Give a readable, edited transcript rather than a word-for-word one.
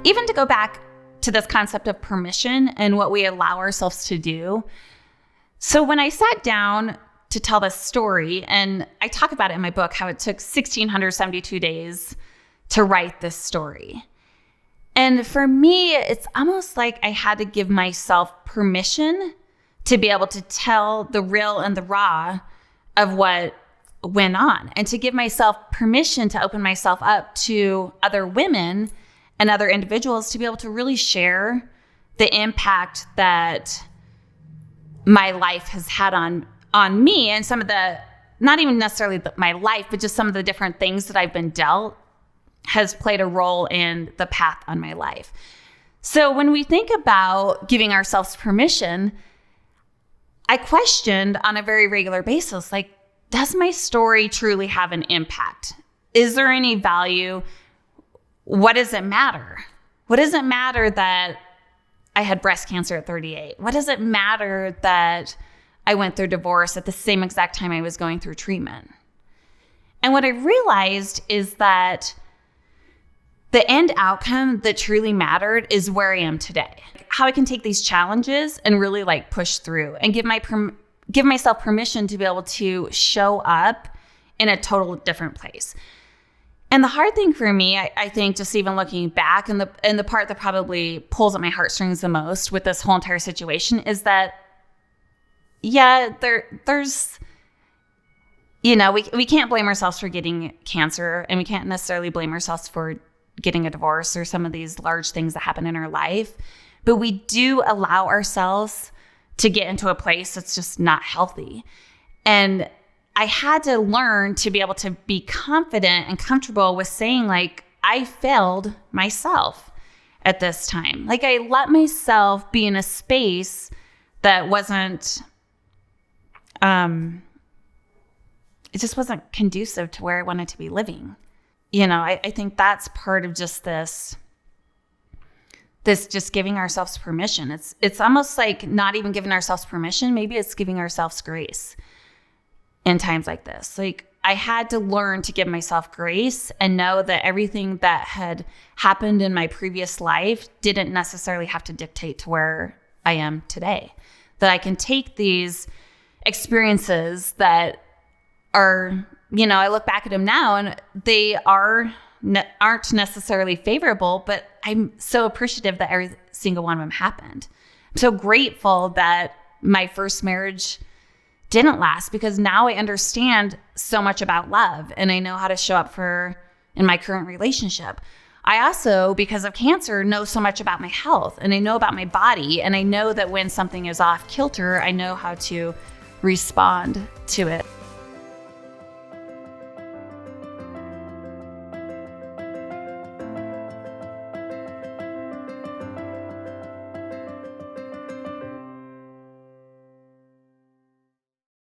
even to go back to this concept of permission and what we allow ourselves to do. So when I sat down to tell this story, and I talk about it in my book, how it took 1,672 days to write this story. And for me, it's almost like I had to give myself permission to be able to tell the real and the raw of what went on, and to give myself permission to open myself up to other women and other individuals to be able to really share the impact that my life has had on me, and some of the, not even necessarily my life, but just some of the different things that I've been dealt has played a role in the path on my life. So when we think about giving ourselves permission, I questioned on a very regular basis, like, does my story truly have an impact? Is there any value? What does it matter? What does it matter that I had breast cancer at 38? What does it matter that I went through divorce at the same exact time I was going through treatment? And what I realized is that the end outcome that truly mattered is where I am today. How I can take these challenges and really push through and give myself permission to be able to show up in a total different place. And the hard thing for me, I think, just even looking back, and the part that probably pulls at my heartstrings the most with this whole entire situation is that, there's, we can't blame ourselves for getting cancer, and we can't necessarily blame ourselves for getting a divorce or some of these large things that happen in our life. But we do allow ourselves to get into a place that's just not healthy. And I had to learn to be able to be confident and comfortable with saying, I failed myself at this time. I let myself be in a space that wasn't, it just wasn't conducive to where I wanted to be living. I think that's part of just this just giving ourselves permission. It's almost like not even giving ourselves permission. Maybe it's giving ourselves grace in times like this. I had to learn to give myself grace and know that everything that had happened in my previous life didn't necessarily have to dictate to where I am today. That I can take these experiences that are, I look back at them now and they aren't necessarily favorable, but I'm so appreciative that every single one of them happened. I'm so grateful that my first marriage didn't last, because now I understand so much about love and I know how to show up in my current relationship. I also, because of cancer, know so much about my health, and I know about my body, and I know that when something is off kilter, I know how to respond to it.